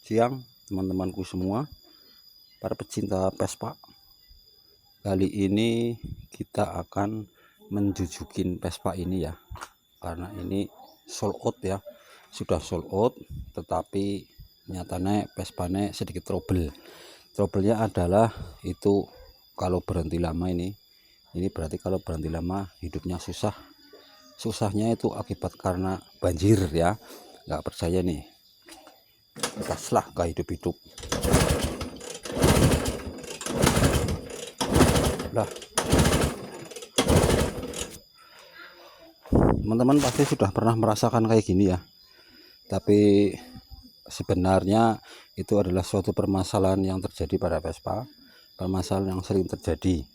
siang teman-temanku semua, para pecinta Vespa. Kali ini kita akan menjujukin Vespa ini ya, karena ini sold out ya, sudah sold out, tetapi nyatanya Vespanya sedikit trouble. Troublenya adalah itu kalau berhenti lama ini berarti kalau berhenti lama hidupnya susah. Susahnya itu akibat karena banjir ya. Nggak percaya nih, gaslah ke hidup-hidup lah. Teman-teman pasti sudah pernah merasakan kayak gini ya, tapi sebenarnya itu adalah suatu permasalahan yang terjadi pada Vespa, permasalahan yang sering terjadi.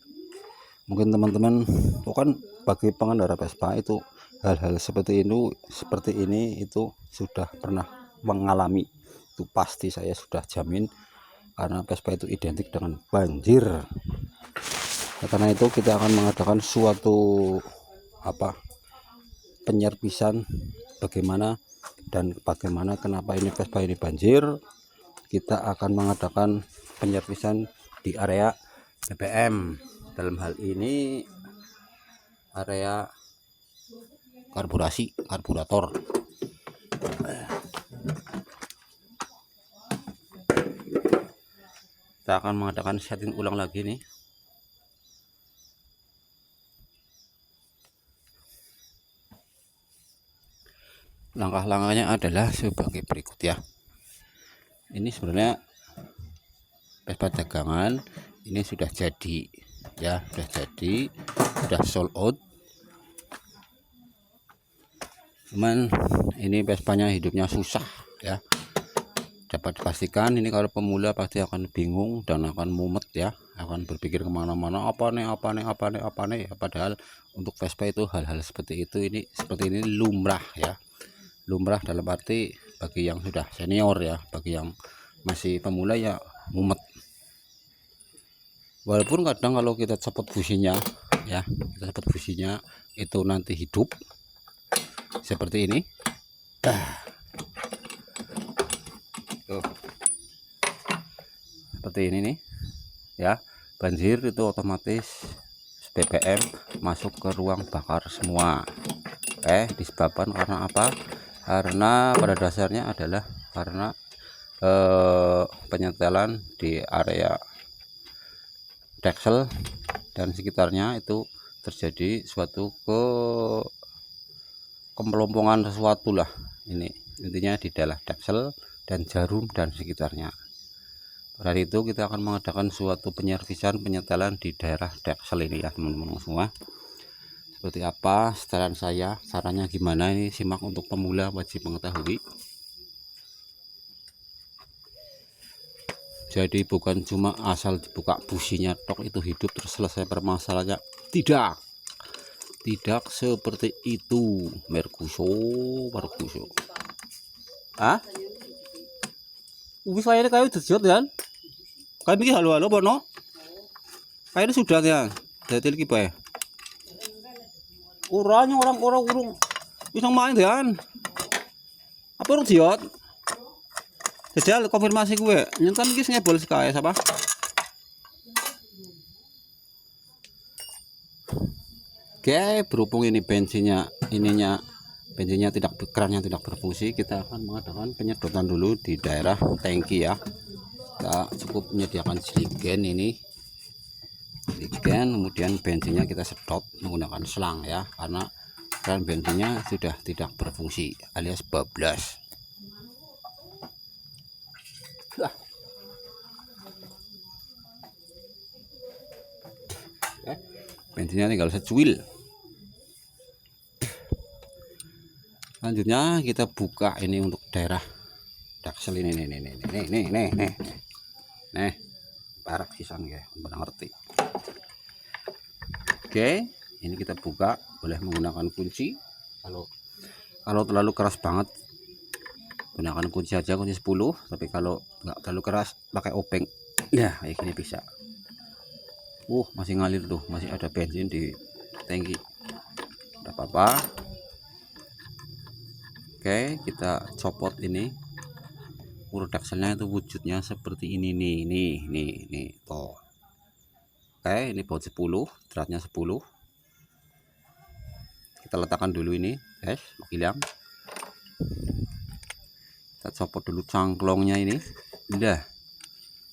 Mungkin teman-teman bukan bagi pengendara Vespa itu hal-hal seperti ini itu sudah pernah mengalami, itu pasti saya sudah jamin, karena Vespa itu identik dengan banjir. Karena itu kita akan mengadakan suatu penyerpisan bagaimana kenapa ini Vespa ini banjir. Kita akan mengadakan penyerpisan di area BBM, dalam hal ini area karburator. Kita akan mengadakan setting ulang lagi nih. Langkah-langkahnya adalah sebagai berikut ya. Ini sebenarnya Vespa dagangan ini sudah jadi ya, sudah sold out. Cuman ini Vespanya hidupnya susah ya. Dapat dipastikan ini kalau pemula pasti akan bingung dan akan mumet ya, akan berpikir kemana-mana apa nih. Padahal untuk Vespa itu hal-hal seperti ini lumrah ya. Lumrah dalam arti bagi yang sudah senior ya, bagi yang masih pemula ya mumet. Walaupun kadang kalau kita copot businya ya, itu nanti hidup seperti ini. Tuh. Seperti ini nih ya, banjir itu otomatis BBM masuk ke ruang bakar semua. Disebabkan karena apa? Karena pada dasarnya adalah karena penyetelan di area deksel dan sekitarnya itu terjadi suatu kemelompongan sesuatu lah. Ini intinya di daerah deksel dan jarum dan sekitarnya. Pada itu kita akan mengadakan suatu penyerpisan penyetelan di daerah deksel ini ya teman-teman semua. Seperti apa setelan saya, caranya gimana, ini simak untuk pemula wajib mengetahui. Jadi bukan cuma asal dibuka businya tok itu hidup terus selesai permasalahannya, tidak seperti itu. Merkuso wis kayaknya kayu dijot kan, kayak ini halo bono kayaknya sudah ya dari lagi bae orang bisa main kan apa orang diot jajal konfirmasi gue nyentan guys ngebol sekali siapa. Oke, berhubung ini bensinnya kerannya tidak berfungsi, kita akan mengadakan penyedotan dulu di daerah tangki ya. Kita cukup menyediakan siligen ini, kemudian bensinnya kita sedot menggunakan selang ya, karena keran bensinnya sudah tidak berfungsi alias bablas. Bensinnya tinggal secuil. Selanjutnya kita buka ini untuk daerah daksel ini nih parak sisan ya, benar ngerti. Oke, ini kita buka, boleh menggunakan kunci. Kalau terlalu keras banget gunakan kunci aja, kunci 10, tapi kalau nggak terlalu keras pakai obeng ya kayak gini bisa. Masih ngalir tuh, masih ada bensin di tangki, tidak apa-apa. Oke, kita copot ini ukur dekselnya itu wujudnya seperti ini nih toh. Oke, ini baut 10, beratnya 10. Kita letakkan dulu ini guys, gilang. Kita copot dulu cangklongnya ini, udah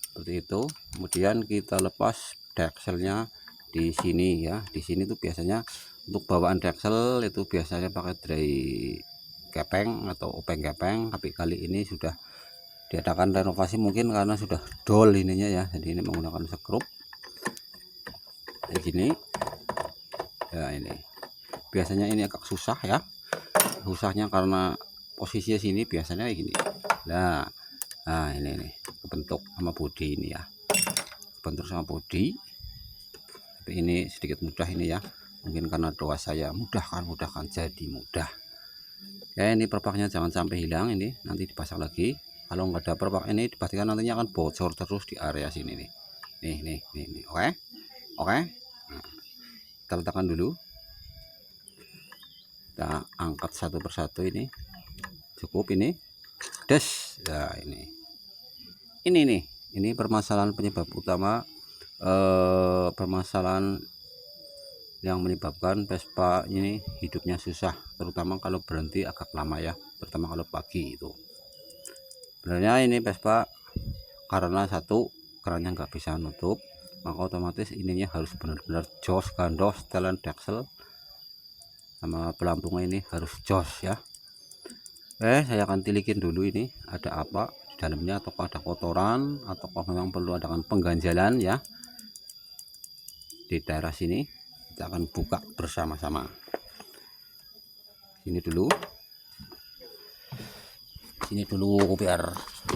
seperti itu. Kemudian kita lepas dekselnya di sini ya. Di sini tuh biasanya untuk bawaan deksel itu biasanya pakai dry kepeng atau openg kepeng, tapi kali ini sudah diadakan renovasi mungkin karena sudah dol ininya ya, jadi ini menggunakan skrup kayak gini ya. Ini biasanya ini agak susah ya, susahnya karena posisinya sini biasanya kayak gini. Nah ini nih kebentuk sama bodi ini ya, kebentuk sama bodi, tapi ini sedikit mudah ini ya, mungkin karena doa saya mudahkan jadi mudah ya. Ini perpaknya jangan sampai hilang, ini nanti dipasang lagi. Kalau nggak ada perpak ini dipastikan nantinya akan bocor terus di area sini nih. Nih. Oke. Nah, kita letakkan dulu. Kita angkat satu persatu ini. Cukup ini. Des. Nah, ini permasalahan penyebab utama, permasalahan yang menyebabkan Vespa ini hidupnya susah, terutama kalau berhenti agak lama ya, terutama kalau pagi itu. Sebenarnya ini Vespa karena satu kerannya nggak bisa nutup, maka otomatis ininya harus benar-benar jos gandos, setelan deksel sama pelampungnya ini harus jos ya. Saya akan tilikin dulu ini ada apa di dalamnya, ataukah ada kotoran, ataukah memang perlu adakan pengganjalan ya. Di daerah sini kita akan buka bersama-sama. Sini dulu biar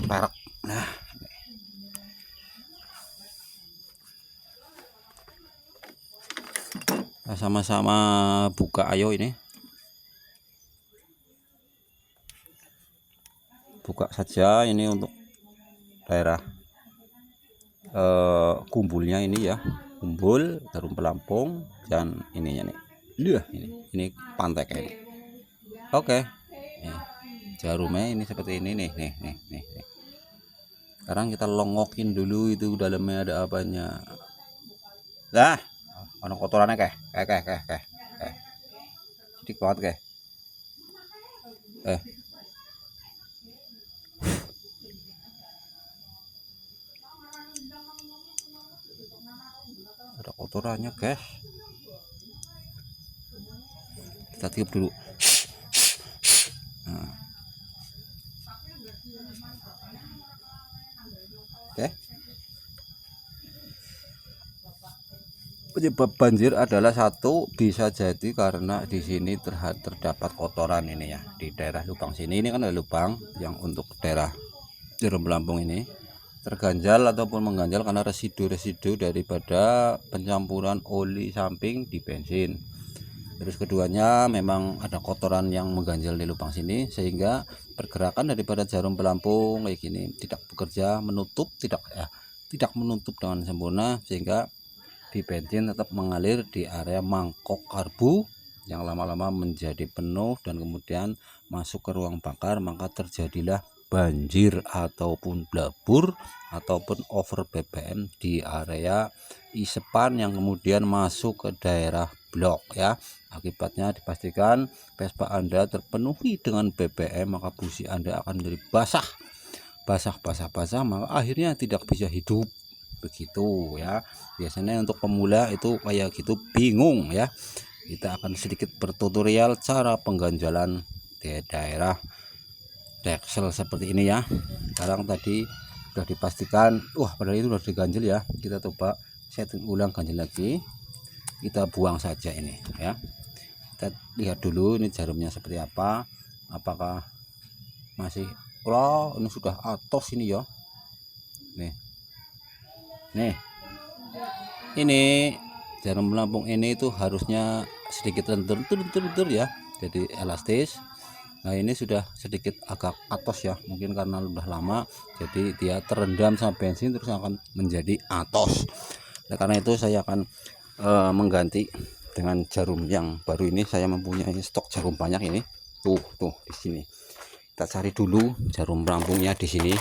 perak. Nah, sama-sama buka, ayo ini buka saja ini untuk daerah kumbulnya ini ya, kumbul jarum pelampung dan ininya nih. Ini pantek ini. Oke. Jarumnya ini seperti ini nih. Sekarang kita longokin dulu itu dalamnya ada apanya. Lah, ada kotorannya kayak. Sedikit banget kayak. Ada kotorannya guys. Kita tiup dulu. Nah. Oke. Penyebab banjir adalah satu, bisa jadi karena di sini terdapat kotoran ini ya, di daerah lubang sini. Ini kan ada lubang yang untuk daerah jarum pelampung ini terganjal ataupun mengganjal karena residu daripada pencampuran oli samping di bensin. Terus keduanya memang ada kotoran yang mengganjal di lubang sini, sehingga pergerakan daripada jarum pelampung kayak gini tidak bekerja menutup, tidak menutup dengan sempurna, sehingga di bensin tetap mengalir di area mangkok karbu yang lama-lama menjadi penuh dan kemudian masuk ke ruang bakar, maka terjadilah banjir ataupun blabur ataupun over BBM di area isepan yang kemudian masuk ke daerah blok ya. Akibatnya dipastikan Vespa Anda terpenuhi dengan BBM, maka busi Anda akan menjadi basah, maka akhirnya tidak bisa hidup. Begitu ya, biasanya untuk pemula itu kayak gitu, bingung ya. Kita akan sedikit bertutorial cara pengganjalan di daerah deksel seperti ini ya. Sekarang tadi sudah dipastikan, padahal itu sudah diganjel ya. Kita coba setting ulang, ganjel lagi, kita buang saja ini ya. Kita lihat dulu ini jarumnya seperti apa, apakah masih ini sudah atos ini ya. Nih, ini jarum pelampung ini itu harusnya sedikit lentur ya, jadi elastis. Nah, ini sudah sedikit agak atos ya, mungkin karena udah lama jadi dia terendam sama bensin terus akan menjadi atos. Nah, karena itu saya akan mengganti dengan jarum yang baru ini. Saya mempunyai stok jarum banyak ini, tuh di sini. Kita cari dulu jarum pelampungnya di sini.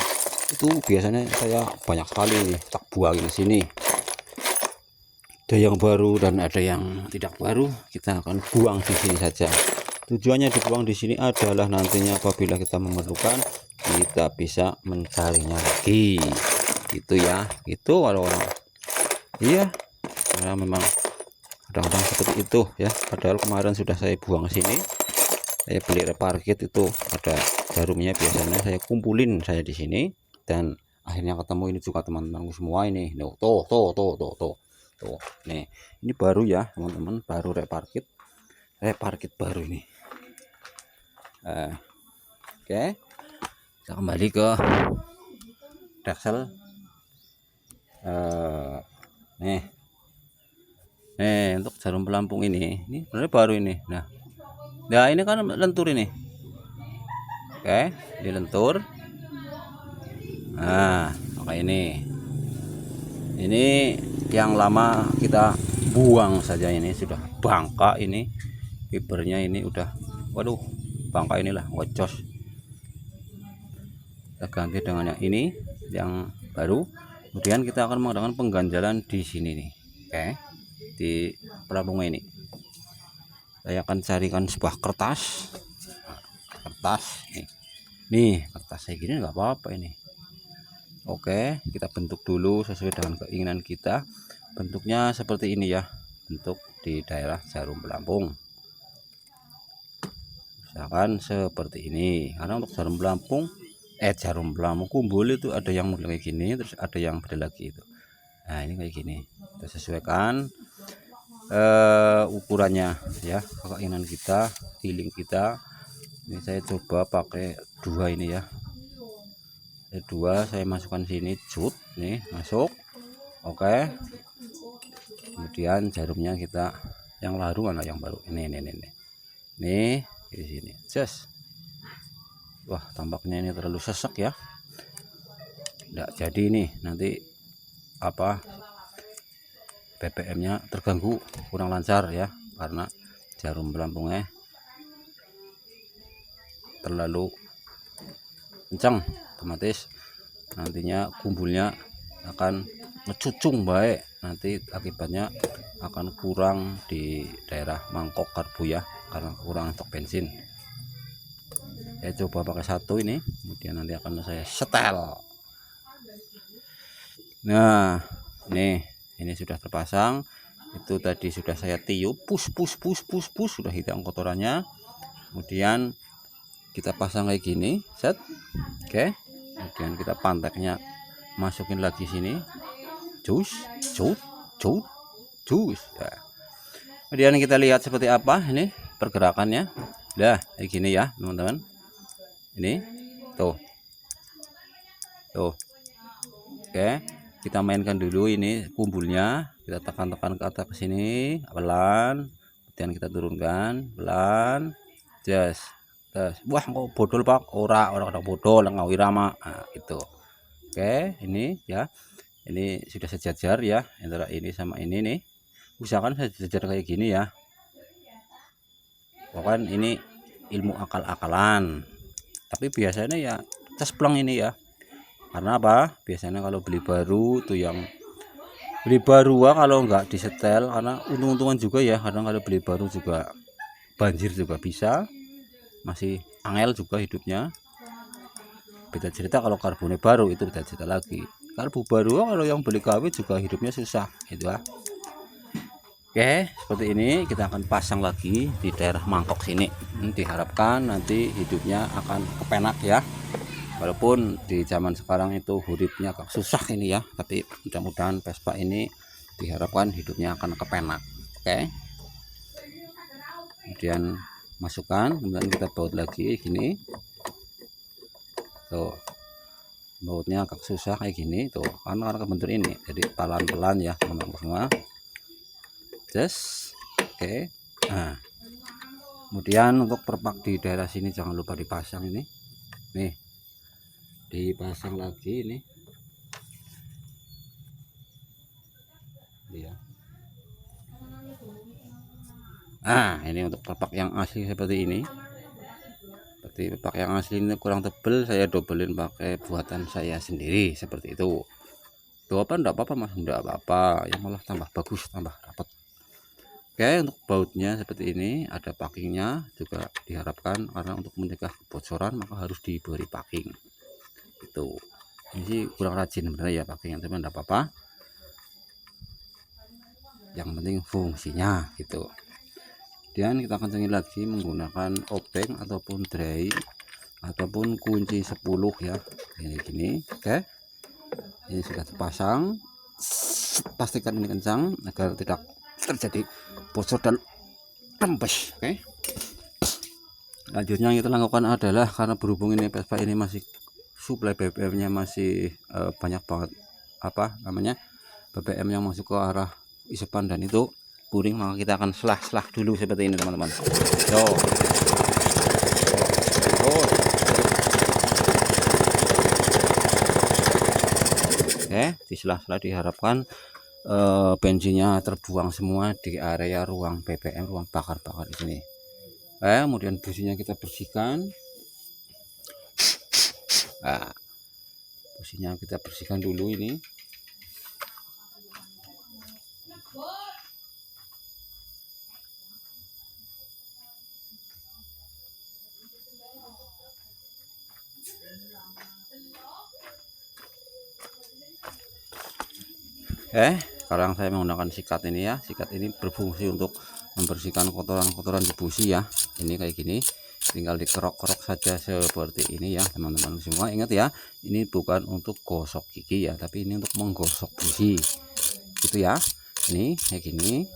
itu biasanya saya banyak sekali tak buang di sini. Ada yang baru dan ada yang tidak baru, kita akan buang di sini saja. Tujuannya dibuang di sini adalah nantinya apabila kita memerlukan, kita bisa mencarinya lagi. Gitu ya, itu kalau orang. Iya, karena memang kadang-kadang seperti itu ya. Padahal kemarin sudah saya buang ke sini. Saya beli reparkit itu ada jarumnya, biasanya saya kumpulin saya di sini, dan akhirnya ketemu ini juga teman-temanku semua ini. Tuh. Nih, ini baru ya teman-teman, baru reparkit baru ini. Oke, kita kembali ke Dexel. Nih untuk jarum pelampung ini sebenarnya baru ini. Nah ini kan lentur ini. Oke, ini lentur. Nah, pakai ini yang lama kita buang saja, ini sudah bangka, ini fibernya ini udah, waduh, bangka inilah ngocos. Kita ganti dengan yang ini, yang baru. Kemudian kita akan mengadakan pengganjalan di sini nih. Oke, di pelampungnya ini saya akan carikan sebuah kertas. Nih kertas kayak gini nggak apa-apa ini. Oke, kita bentuk dulu sesuai dengan keinginan kita. Bentuknya seperti ini ya, bentuk di daerah jarum pelampung. Misalkan seperti ini. Karena untuk jarum pelampung kumbul itu ada yang model kayak gini, terus ada yang beda lagi itu. Nah, ini kayak gini. Kita sesuaikan ukurannya ya, keinginan kita, feeling kita. Ini saya coba pakai 2 ini ya. 2 saya masukkan sini, cut nih masuk. Oke, kemudian jarumnya kita yang baru mana, yang baru ini nih di sini. Wah, tampaknya ini terlalu sesek ya, enggak jadi nih, nanti apa BPM nya terganggu, kurang lancar ya, karena jarum pelampungnya terlalu kencang, otomatis nantinya kumbulnya akan ngecucung baik, nanti akibatnya akan kurang di daerah mangkok karbu ya, karena kurang stok bensin. Saya coba pakai 1 ini, kemudian nanti akan saya setel. Nah, ini sudah terpasang. Itu tadi sudah saya tiup, push, sudah hilang kotorannya. Kemudian kita pasang kayak gini, set. Oke, kemudian kita panteknya masukin lagi sini, cus ya. Kemudian kita lihat seperti apa ini pergerakannya. Dah kayak gini ya teman-teman. Ini tuh. Oke, kita mainkan dulu ini kumbulnya, kita tekan-tekan ke atas ke sini pelan, kemudian kita turunkan pelan. Wah, kok bodol Pak? Orang bodol ngau irama. Nah, gitu. Oke, ini ya. Ini sudah sejajar ya antara ini sama ini nih. Usahakan sejajar kayak gini ya. Pokoknya ini ilmu akal-akalan. Tapi biasanya ya cespleng ini ya. Karena apa? Biasanya kalau beli baru tuh, yang beli baru kalau nggak disetel, karena untung-untungan juga ya. Kadang kalau beli baru juga banjir juga bisa. Masih angel juga hidupnya. Beda cerita kalau karbonnya baru, itu beda cerita lagi. Karbu baru kalau yang beli KW juga hidupnya susah gitu ya. Oke, seperti ini kita akan pasang lagi di daerah mangkok sini. Diharapkan nanti hidupnya akan kepenak ya. Walaupun di zaman sekarang itu hidupnya agak susah ini ya, tapi mudah-mudahan Vespa ini diharapkan hidupnya akan kepenak. Oke, kemudian masukkan, kemudian kita baut lagi gini tuh. Bautnya agak susah kayak gini tuh, karena kebentur ini, jadi pelan-pelan ya teman-teman semua. Oke. Nah, kemudian untuk perpak di daerah sini jangan lupa dipasang ini nih, dipasang lagi ini ya. Nah, ini untuk perpak yang asli seperti ini seperti pakai yang asli ini kurang tebel, saya dobelin pakai buatan saya sendiri seperti itu. Tuh apa enggak apa-apa Mas, enggak apa-apa, yang malah tambah bagus, tambah rapat. Oke, untuk bautnya seperti ini, ada packingnya juga diharapkan, karena untuk mencegah kebocoran maka harus diberi packing. Itu ini sih kurang rajin sebenarnya ya packing, teman, enggak apa-apa. Yang penting fungsinya gitu. Kemudian kita kencangin lagi menggunakan obeng ataupun dray ataupun kunci 10 ya, ini gini. Oke, ini sudah terpasang, pastikan ini kencang agar tidak terjadi bocor dan rembes. Oke, lanjutnya yang kita lakukan adalah, karena berhubung ini Vespa ini masih suplai BBM nya masih banyak banget apa namanya BBM yang masuk ke arah isepan dan itu puring, maka kita akan selah dulu seperti ini teman-teman. Oke, di selah diharapkan bensinnya terbuang semua di area ruang BBM, ruang bakar-bakar di sini. Kemudian businya kita bersihkan. Nah, businya kita bersihkan dulu ini. Sekarang saya menggunakan sikat ini ya. Sikat ini berfungsi untuk membersihkan kotoran-kotoran di busi ya. Ini kayak gini, tinggal dikerok-kerok saja seperti ini ya teman-teman semua. Ingat ya, ini bukan untuk gosok gigi ya, tapi ini untuk menggosok busi gitu ya. Ini kayak gini.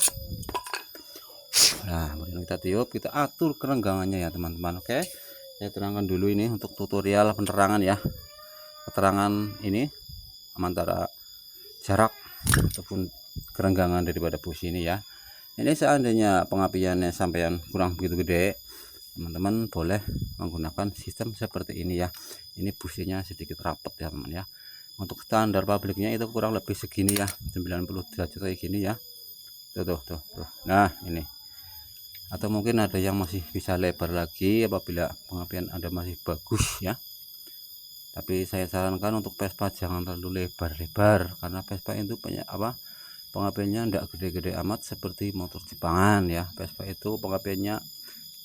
Nah, kemudian kita tiup, kita atur kerenggangannya ya teman-teman. Oke, saya terangkan dulu ini untuk tutorial penerangan ya. Keterangan ini antara jarak ataupun kerenggangan daripada busi ini ya. Ini seandainya pengapiannya sampean kurang begitu gede, teman-teman boleh menggunakan sistem seperti ini ya. Ini businya sedikit rapat ya teman ya. Untuk standar pabriknya itu kurang lebih segini ya, 90 derajat kayak gini ya. Tuh. Nah ini, atau mungkin ada yang masih bisa lebar lagi apabila pengapian Anda masih bagus ya. Tapi saya sarankan untuk Vespa jangan terlalu lebar-lebar, karena Vespa itu banyak apa pengapiannya enggak gede-gede amat seperti motor Jepangan ya. Vespa itu pengapiannya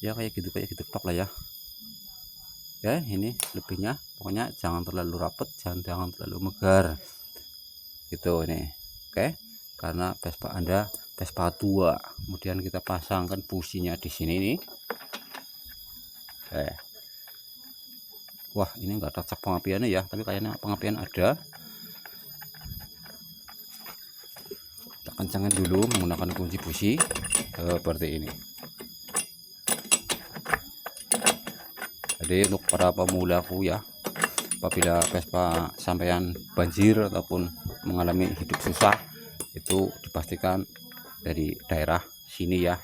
ya kayak gitu tok lah ya. Ya ini lebihnya, pokoknya jangan terlalu rapat, jangan terlalu megar gitu ini. Oke, karena Vespa Anda Vespa tua. Kemudian kita pasangkan businya di sini nih. Wah, ini enggak ada cak pengapiannya ya, tapi kayaknya pengapian ada. Kita kencangkan dulu menggunakan kunci busi seperti ini. Jadi untuk para pemulaku ya, apabila Vespa sampean banjir ataupun mengalami hidup susah, itu dipastikan dari daerah sini ya,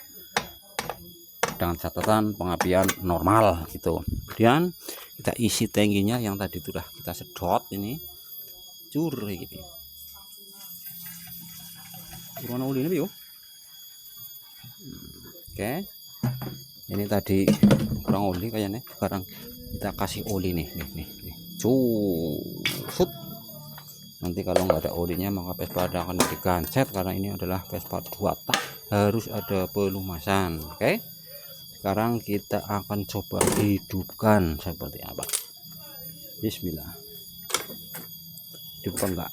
dengan catatan pengapian normal gitu. Kemudian kita isi tangkinya yang tadi sudah kita sedot ini, cur gitu. Kurang oli ini yuk. Oke, ini tadi kurang oli kayaknya, sekarang kita kasih oli nih. Cusut. Nanti kalau nggak ada olinya maka Vespa akan digancet, karena ini adalah Vespa 2 tak, harus ada pelumasan. Oke, sekarang kita akan coba hidupkan seperti apa. Bismillah. Hidupkan enggak?